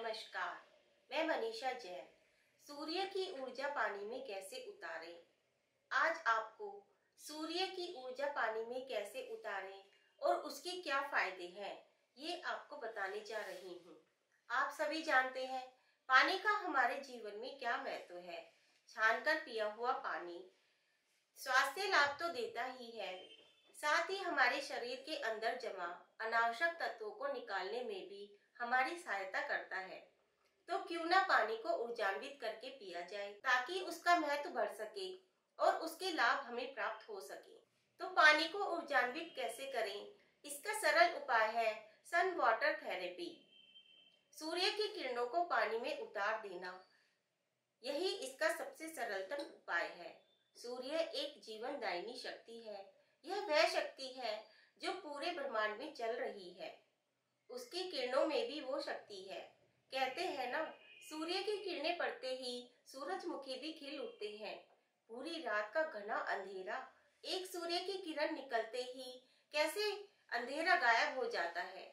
नमस्कार, मैं मनीषा जैन। सूर्य की ऊर्जा पानी में कैसे उतारें? आज आपको सूर्य की ऊर्जा पानी में कैसे उतारें और उसके क्या फायदे हैं, ये आपको बताने जा रही हूँ। आप सभी जानते हैं पानी का हमारे जीवन में क्या महत्व है। छानकर पिया हुआ पानी स्वास्थ्य लाभ तो देता ही है, साथ ही हमारे शरीर के अंदर जमा अनावश्यक तत्वों को निकालने में भी हमारी सहायता करता है। तो क्यों ना पानी को ऊर्जान्वित करके पिया जाए ताकि उसका महत्व बढ़ सके और उसके लाभ हमें प्राप्त हो सके। तो पानी को ऊर्जान्वित कैसे करें, इसका सरल उपाय है सन वाटर थेरेपी। सूर्य की किरणों को पानी में उतार देना, यही इसका सबसे सरलतम उपाय है। सूर्य एक जीवनदायिनी शक्ति है। यह वह शक्ति है जो पूरे ब्रह्मांड में चल रही है। उसकी किरणों में भी वो शक्ति है। कहते हैं ना, सूर्य की किरणें पड़ते ही सूरजमुखी भी खिल उठते हैं। पूरी रात का घना अंधेरा एक सूर्य की किरण निकलते ही कैसे अंधेरा गायब हो जाता है।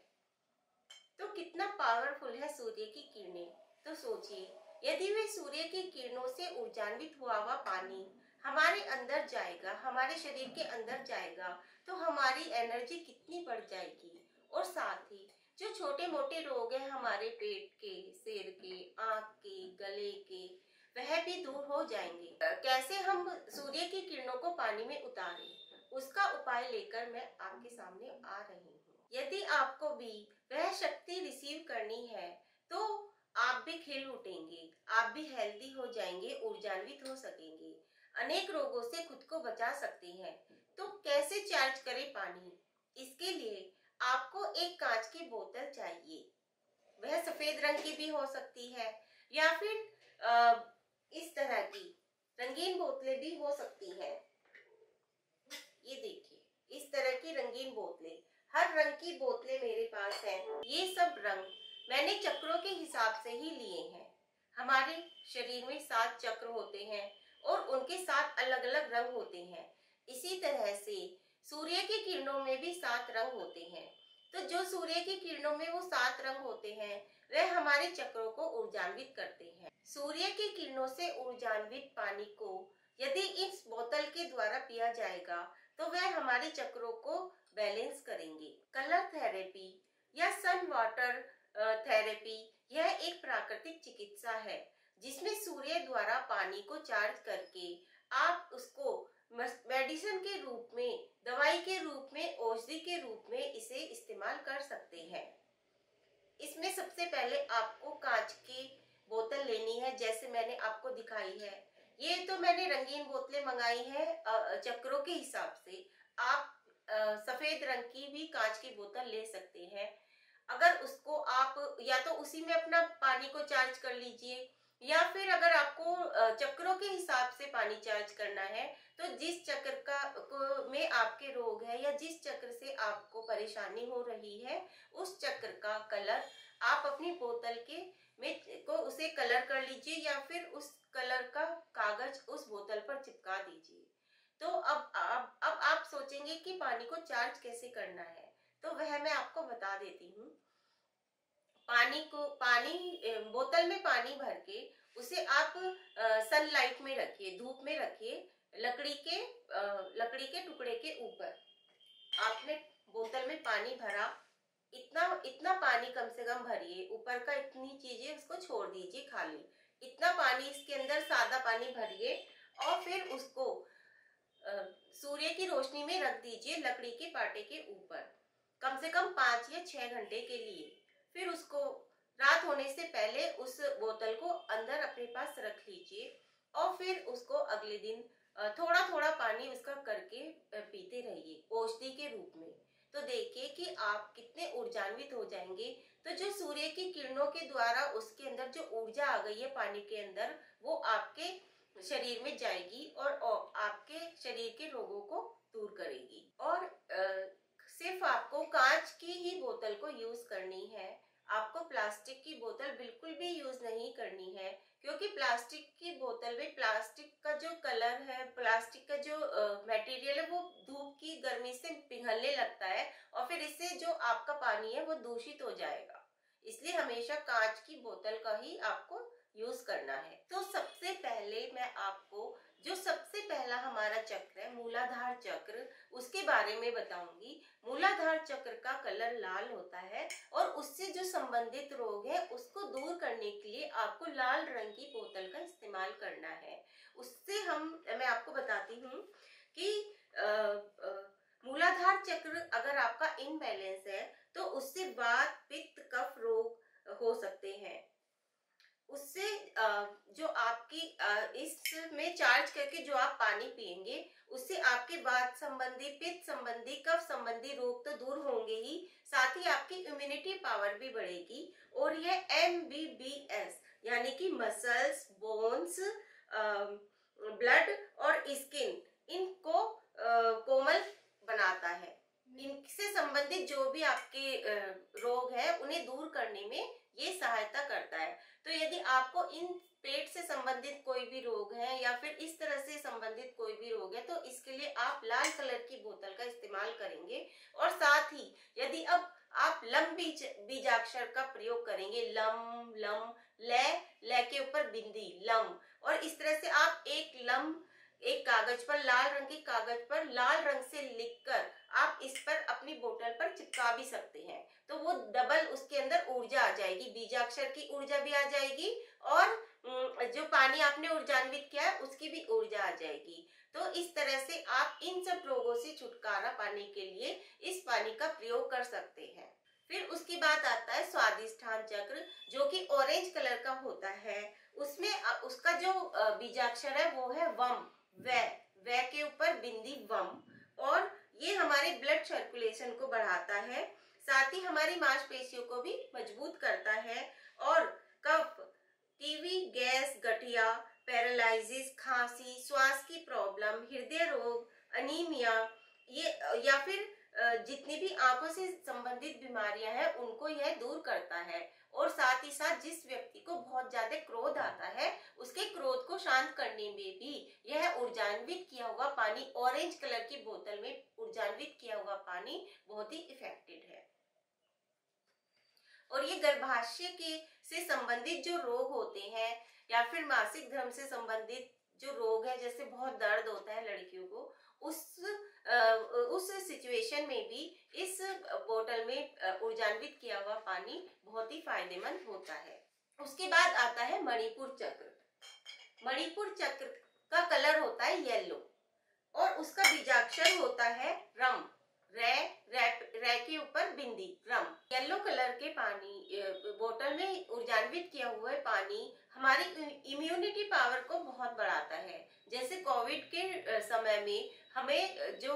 तो कितना पावरफुल है सूर्य की किरणें। तो सोचिए, यदि वे सूर्य की किरणों से ऊर्जान्वित हुआ पानी हमारे अंदर जाएगा, हमारे शरीर के अंदर जाएगा, तो हमारी एनर्जी कितनी बढ़ जाएगी। और साथ ही जो छोटे मोटे रोग हैं हमारे पेट के, सिर के, आंख के, गले के, वह भी दूर हो जाएंगे। कैसे हम सूर्य की किरणों को पानी में उतारें, उसका उपाय लेकर मैं आपके सामने आ रही हूँ। यदि आपको भी वह शक्ति रिसीव करनी है तो आप भी खिल उठेंगे, आप भी हेल्दी हो जाएंगे, ऊर्जान्वित हो सकेंगे, अनेक रोगों से खुद को बचा सकते हैं। तो कैसे चार्ज करें पानी? इसके लिए आपको एक कांच की बोतल चाहिए। वह सफेद रंग की भी हो सकती है या फिर इस तरह की रंगीन बोतलें भी हो सकती हैं। ये देखिए, इस तरह की रंगीन बोतलें, हर रंग की बोतलें मेरे पास हैं। ये सब रंग मैंने चक्रों के हिसाब से ही लिए हैं। हमारे शरीर में 7 चक्र होते हैं और उनके 7 अलग अलग रंग होते हैं। इसी तरह से सूर्य की किरणों में भी 7 रंग होते हैं। तो जो सूर्य की किरणों में वो 7 रंग होते हैं, वह हमारे चक्रों को ऊर्जान्वित करते हैं। सूर्य की किरणों से ऊर्जान्वित पानी को यदि इस बोतल के द्वारा पिया जाएगा तो वह हमारे चक्रों को बैलेंस करेंगे। कलर थेरेपी या सन वाटर थेरेपी, यह एक प्राकृतिक चिकित्सा है जिसमें सूर्य द्वारा पानी को चार्ज करके आप उसको मेडिसिन के रूप में, दवाई के रूप में, औषधि के रूप में इसे इस्तेमाल कर सकते हैं। इसमें सबसे पहले आपको कांच की बोतल लेनी है, जैसे मैंने आपको दिखाई है। ये तो मैंने रंगीन बोतलें मंगाई है चक्रों के हिसाब से। आप सफेद रंग की भी कांच की बोतल ले सकते हैं। अगर उसको आप या तो उसी में अपना पानी को चार्ज कर लीजिए, या फिर अगर आपको चक्रों के हिसाब से पानी चार्ज करना है तो जिस चक्र में आपके रोग है या जिस चक्र से आपको परेशानी हो रही है, उस चक्र का कलर आप अपनी बोतल के में को उसे कलर कर लीजिए या फिर उस कलर का कागज उस बोतल पर चिपका दीजिए। तो अब आप सोचेंगे कि पानी को चार्ज कैसे करना है, तो वह मैं आपको बता देती हूँ। बोतल में पानी भर के उसे आप सनलाइट में रखिए, धूप में रखिए, लकड़ी के टुकड़े के ऊपर। आपने बोतल में पानी भरा, इतना पानी कम से कम भरिए, ऊपर का इतनी चीजें उसको छोड़ दीजिए खाली। इतना पानी इसके अंदर सादा पानी भरिए और फिर उसको सूर्य की रोशनी में रख दीजिए लकड़ी के पाटे के ऊपर, कम से कम 5 या 6 घंटे के लिए। फिर उसको रात होने से पहले उस बोतल को अंदर अपने पास रख लीजिए और फिर उसको अगले दिन थोड़ा थोड़ा पानी उसका करके पीते रहिए औषधि के रूप में। तो देखिए कि आप कितने ऊर्जान्वित हो जाएंगे। तो जो सूर्य की किरणों के द्वारा उसके अंदर जो ऊर्जा आ गई है पानी के अंदर, वो आपके शरीर में जाएगी और आपके शरीर के रोगों को दूर करेगी। और सिर्फ आपको कांच की ही बोतल को यूज करनी है। आपको प्लास्टिक की बोतल बिल्कुल भी यूज नहीं करनी है, क्योंकि प्लास्टिक की बोतल में प्लास्टिक का जो कलर है, प्लास्टिक का जो मटेरियल है, वो धूप की गर्मी से पिघलने लगता है और फिर इससे जो आपका पानी है वो दूषित हो जाएगा। इसलिए हमेशा कांच की बोतल का ही आपको यूज करना है। तो सबसे पहले मैं आपको जो सबसे पहला हमारा चक्र है मूलाधार चक्र, उसके बारे में बताऊंगी। मूलाधार चक्र का कलर लाल होता है और उससे जो संबंधित रोग है उसको दूर करने के लिए आपको लाल रंग की बोतल का इस्तेमाल करना है। उससे मैं आपको बताती हूँ कि मूलाधार चक्र अगर आपका इनबैलेंस है तो उससे वात, पित्त, कफ रोग हो सकते हैं। उससे जो आपकी इसमें चार्ज करके जो आप पानी पिएंगे उससे आपके वात संबंधी, पित्त संबंधी, कफ संबंधी रोग तो दूर होंगे ही, साथ ही आपकी इम्यूनिटी पावर भी बढ़ेगी। और यह MBBS यानी कि मसल्स, बोन्स, ब्लड और स्किन, इनको कोमल बनाता है। इनसे संबंधित जो भी आपके रोग है उन्हें दूर करने में ये सहायता करता है। तो यदि आपको इन पेट से संबंधित कोई भी रोग है या फिर इस तरह से संबंधित कोई भी रोग है तो इसके लिए आप लाल कलर की बोतल का इस्तेमाल करेंगे। और साथ ही यदि अब आप लम बीजाक्षर का प्रयोग करेंगे, लम लम, ले के ऊपर बिंदी, लम, और इस तरह से आप एक कागज पर, लाल रंग के कागज पर लाल रंग से लिखकर आप इस पर अपनी बोतल पर चिपका भी सकते हैं। तो वो डबल उसके अंदर ऊर्जा आ जाएगी, बीजाक्षर की ऊर्जा भी आ जाएगी और जो पानी आपने ऊर्जान्वित किया है उसकी भी ऊर्जा आ जाएगी। तो इस तरह से आप इन सब रोगों से छुटकारा पाने के लिए इस पानी का प्रयोग कर सकते हैं। फिर उसकी बात आता है स्वादिष्ठान चक्र, जो कि ऑरेंज कलर का होता है। उसमें उसका जो बीजाक्षर है वो है वम, वे के ऊपर बिंदी, वम। और ये हमारे ब्लड सर्कुलेशन को बढ़ाता है, साथ ही हमारी मांसपेशियों को भी मजबूत करता है। और कफ, टीबी, गैस, गठिया, पैरालिसिस, खांसी, श्वास की प्रॉब्लम, हृदय रोग, अनीमिया, ये या फिर जितनी भी आंखों से संबंधित बीमारियां हैं उनको यह दूर करता है। और साथ ही साथ जिस व्यक्ति को बहुत ज्यादा क्रोध आता है उसके क्रोध को शांत करने में भी यह ऊर्जान्वित किया हुआ पानी, ऑरेंज कलर की बोतल में ऊर्जान्वित किया हुआ पानी बहुत ही इफेक्टिव है। और ये गर्भाशय के से संबंधित जो रोग होते हैं या फिर मासिक धर्म से संबंधित जो रोग है, जैसे बहुत दर्द होता है लड़कियों को, उस सिचुएशन में भी इस बोतल में ऊर्जान्वित किया हुआ पानी बहुत ही फायदेमंद होता है। उसके बाद आता है मणिपुर चक्र। मणिपुर चक्र का कलर होता है येलो और उसका बीजाक्षर होता है रम, रे के ऊपर बिंदी, रम। येलो कलर के पानी बोतल में ऊर्जान्वित किया हुआ पानी हमारी इम्यूनिटी पावर को बहुत बढ़ाता है। जैसे कोविड के समय में हमें जो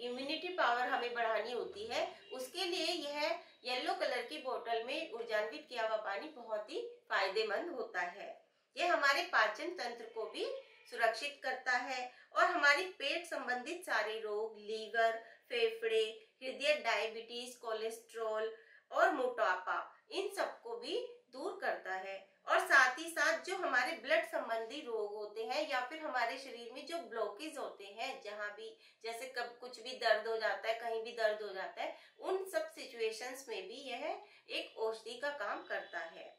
इम्यूनिटी पावर हमें बढ़ानी होती है उसके लिए यह येलो कलर की बोतल में ऊर्जान्वित किया हुआ पानी बहुत ही फायदेमंद होता है। यह हमारे पाचन तंत्र को भी सुरक्षित करता है और हमारी पेट संबंधित सारे रोग, लीवर, फेफड़े, हृदय, डायबिटीज, कोलेस्ट्रॉल और मोटापा, इन सबको भी दूर करता है। और साथ ही साथ जो हमारे ब्लड संबंधी रोग होते हैं या फिर हमारे शरीर में जो ब्लॉकेज होते हैं, जहां भी जैसे कब कुछ भी दर्द हो जाता है, कहीं भी दर्द हो जाता है, उन सब सिचुएशंस में भी यह एक औषधि का काम करता है।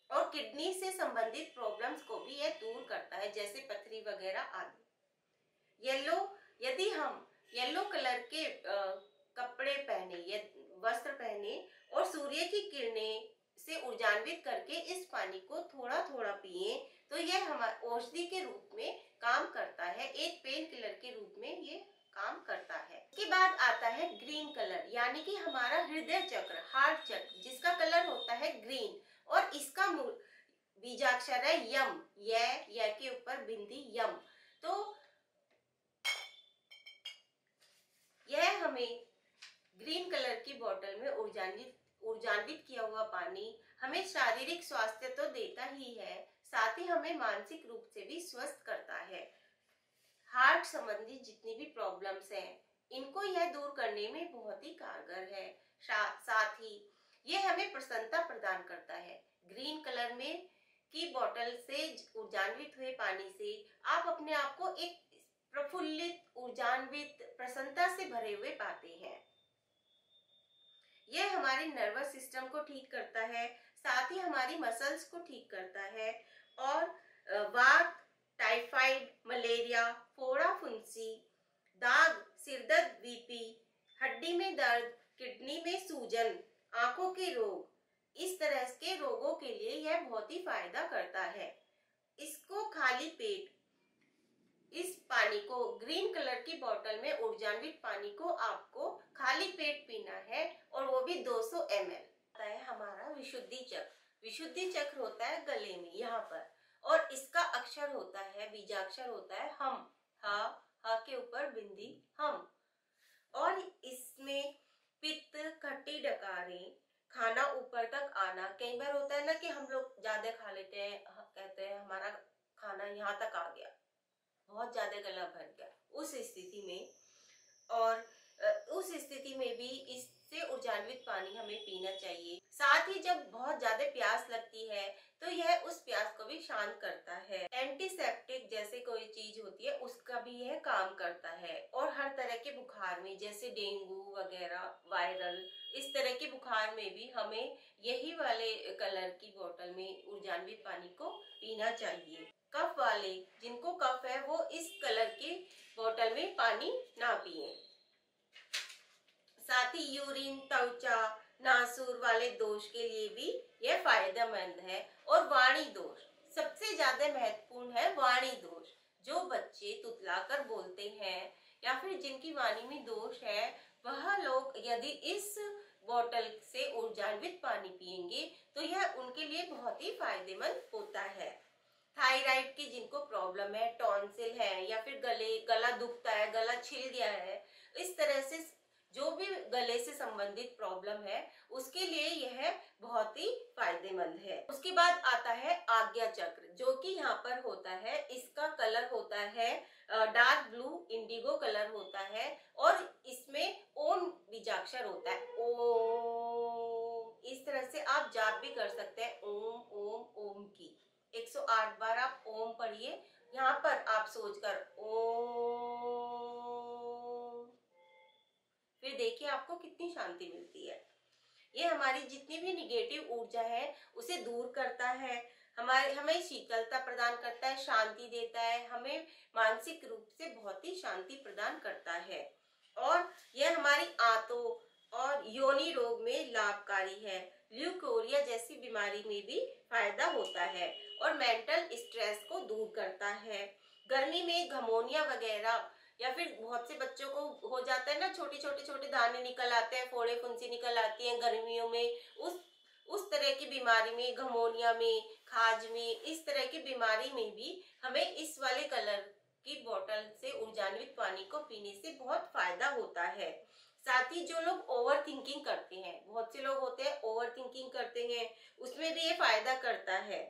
और किडनी से संबंधित प्रॉब्लम्स को भी यह दूर करता है, जैसे पथरी वगैरह आदि। यदि हम येलो कलर के कपड़े पहने या वस्त्र पहने और सूर्य की किरणें से ऊर्जान्वित करके इस पानी को थोड़ा थोड़ा पिए तो यह हमारे औषधि के रूप में काम करता है, एक पेन किलर के रूप में ये काम करता है। इसके बाद आता है ग्रीन कलर, यानी कि हमारा हृदय चक्र, हार्ट चक्र, जिसका कलर होता है ग्रीन और इसका बीजाक्षर है यम, ये के ऊपर बिंदी, यम। तो यह हमें ग्रीन कलर की बोतल में ऊर्जान्वित किया हुआ पानी हमें शारीरिक स्वास्थ्य तो देता ही है, साथ ही हमें मानसिक रूप से भी स्वस्थ करता है। हार्ट संबंधी जितनी भी प्रॉब्लम्स हैं इनको यह दूर करने में बहुत ही कारगर है। साथ ही यह हमें प्रसन्नता प्रदान करता है। ग्रीन कलर में की बोतल से ऊर्जान्वित हुए पानी से आप अपने आप को एक प्रफुल्लित, ऊर्जान्वित, प्रसन्नता से भरे हुए पाते हैं। यह हमारे नर्वस सिस्टम को ठीक करता है, साथ ही हमारी मसल्स को ठीक करता है और वात, टाइफाइड, मलेरिया, फोड़ा फुंसी, दाग, सिरदर्द, बीपी, हड्डी में दर्द, किडनी में सूजन, आंखों के रोग, इस तरह के रोगों के लिए यह बहुत ही फायदा करता है। इसको खाली पेट इस पानी को ग्रीन कलर की बोतल में ऊर्जान्वित पानी को आपको खाली पेट पीना है और वो भी 200 ml। होता है हमारा विशुद्धि चक्र। विशुद्धि चक्र होता है गले में यहाँ पर और इसका अक्षर होता है, बीजाक्षर होता है हम। हा के ऊपर बिंदी हम। और इसमें पित्त, खट्टी डकारें, खाना ऊपर तक आना, कई बार होता है ना कि हम लोग ज्यादा खा लेते हैं, कहते हैं हमारा खाना यहाँ तक आ गया, बहुत ज्यादा गला भर गया, उस स्थिति में और उस स्थिति में भी इससे ऊर्जान्वित पानी हमें पीना चाहिए। साथ ही जब बहुत ज्यादा प्यास लगती है तो यह उस प्यास को भी शांत करता है। एंटीसेप्टिक जैसे कोई चीज होती है उसका भी यह काम करता है और हर तरह के बुखार में, जैसे डेंगू वगैरह, वायरल, इस तरह के बुखार में भी हमें यही वाले कलर की बोतल में ऊर्जान्वित पानी को पीना चाहिए। कफ वाले, जिनको कफ है, वो इस कलर की बोतल में पानी ना पिए। साथ ही यूरिन, त्वचा, नासूर वाले दोष के लिए भी यह फायदेमंद है। और वाणी दोष सबसे ज्यादा महत्वपूर्ण है। वाणी दोष, जो बच्चे तुतलाकर बोलते हैं या फिर जिनकी वाणी में दोष है, वह लोग यदि इस बोतल से ऊर्जान्वित पानी पिएंगे तो यह उनके लिए बहुत ही फायदेमंद होता है। थायराइड की जिनको प्रॉब्लम है, टॉन्सिल है या फिर गला दुखता है, गला छिल गया है, इस तरह से जो भी गले से संबंधित प्रॉब्लम है उसके लिए यह बहुत ही फायदेमंद है। उसके बाद आता है आज्ञा चक्र, जो कि यहाँ पर होता है। इसका कलर होता है डार्क ब्लू इंडिगो कलर होता है और इसमें ओम बीजाक्षर होता है। ओम, इस तरह से आप जाप भी कर सकते हैं। ओम ओम ओम की 108 बार आप ओम पढ़िए। यहाँ पर आप सोचकर ओम, फिर देखिए आपको कितनी शांति मिलती है। ये हमारी जितनी भी निगेटिव ऊर्जा है उसे दूर करता है, हमें शीतलता प्रदान करता है, शांति देता है, हमें मानसिक रूप से बहुत ही शांति प्रदान करता है। और यह हमारी आंतों और योनि रोग में लाभकारी है। ल्यूकोरिया जैसी बीमारी में भी फायदा होता है और मेंटल स्ट्रेस को दूर करता है। गर्मी में घमौनिया वगैरह या फिर बहुत से बच्चों को हो जाता है ना, छोटे दाने निकल आते हैं, फोड़े फुंसी निकल आती हैं गर्मियों में, उस तरह की बीमारी में, घमौनिया में, खाज में, इस तरह की बीमारी में भी हमें इस वाले कलर की बोतल से ऊर्जान्वित पानी को पीने से बहुत फायदा होता है। साथ ही जो लोग ओवर थिंकिंग करते हैं, बहुत से लोग होते हैं ओवर थिंकिंग करते हैं, उसमें भी ये फायदा करता है।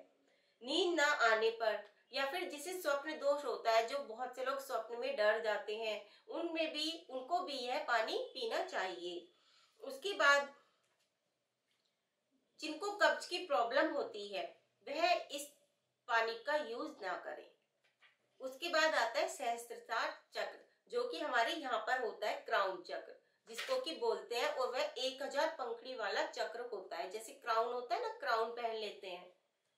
नींद ना आने पर या फिर जिसे स्वप्न दोष होता है, जो बहुत से लोग स्वप्न में डर जाते हैं, उनको भी यह पानी पीना चाहिए। उसके बाद जिनको कब्ज की प्रॉब्लम होती है वह इस पानी का यूज ना करें। उसके बाद आता है सहस्त्रसार चक्र, जो कि हमारे यहाँ पर होता है क्राउन चक्र, जिसको कि बोलते हैं, और वह 1000 पंखड़ी वाला चक्र होता है। जैसे क्राउन होता है ना, क्राउन पहन लेते हैं,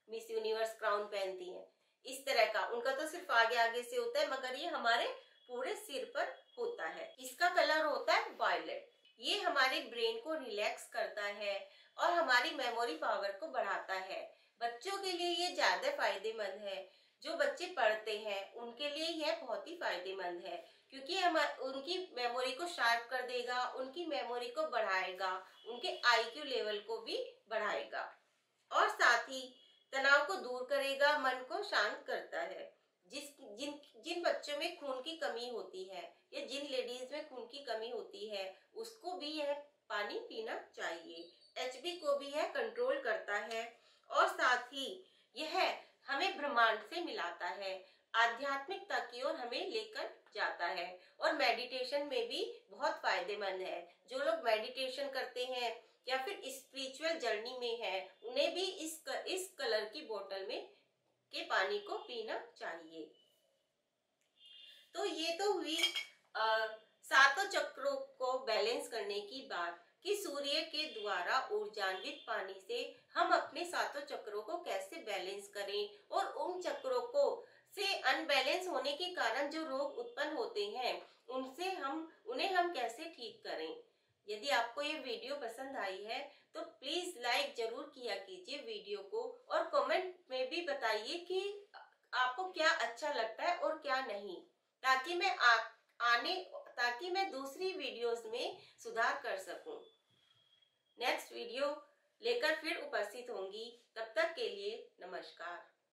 मिस यूनिवर्स क्राउन पहनती है, इस तरह का उनका तो सिर्फ आगे आगे से होता है, मगर ये हमारे पूरे सिर पर होता है। इसका कलर होता है वायलेट। ये हमारे ब्रेन को रिलैक्स करता है और हमारी मेमोरी पावर को बढ़ाता है। बच्चों के लिए ये ज्यादा फायदेमंद है। जो बच्चे पढ़ते हैं उनके लिए यह बहुत ही फायदेमंद है, क्योंकि उनकी मेमोरी को शार्प कर देगा, उनकी मेमोरी को बढ़ाएगा, उनके IQ लेवल को भी बढ़ाएगा और साथ ही तनाव को दूर करेगा, मन को शांत करता है। जिन बच्चों में खून की कमी होती है या जिन लेडीज में खून की कमी होती है, उसको भी यह पानी पीना चाहिए। HB को भी यह कंट्रोल करता है और साथ ही यह हमें ब्रह्मांड से मिलाता है, आध्यात्मिकता की ओर हमें लेकर जाता है और मेडिटेशन में भी बहुत फायदेमंद है। जो लोग मेडिटेशन करते हैं या फिर स्पिरिचुअल जर्नी में है, उन्हें भी इस कलर की बोतल में के पानी को पीना चाहिए। तो ये तो हुई 7 चक्रों को बैलेंस करने की बात कि सूर्य के द्वारा ऊर्जान्वित पानी से हम अपने सातों चक्रों को कैसे बैलेंस करें और उन चक्रों को से अनबैलेंस होने के कारण जो रोग उत्पन्न होते हैं उन्हें हम कैसे ठीक करें। यदि आपको ये वीडियो पसंद आई है तो प्लीज लाइक जरूर किया कीजिए वीडियो को, और कमेंट में भी बताइए कि आपको क्या अच्छा लगता है और क्या नहीं, ताकि मैं दूसरी वीडियोस में सुधार कर सकूं। नेक्स्ट वीडियो लेकर फिर उपस्थित होंगी। तब तक के लिए नमस्कार।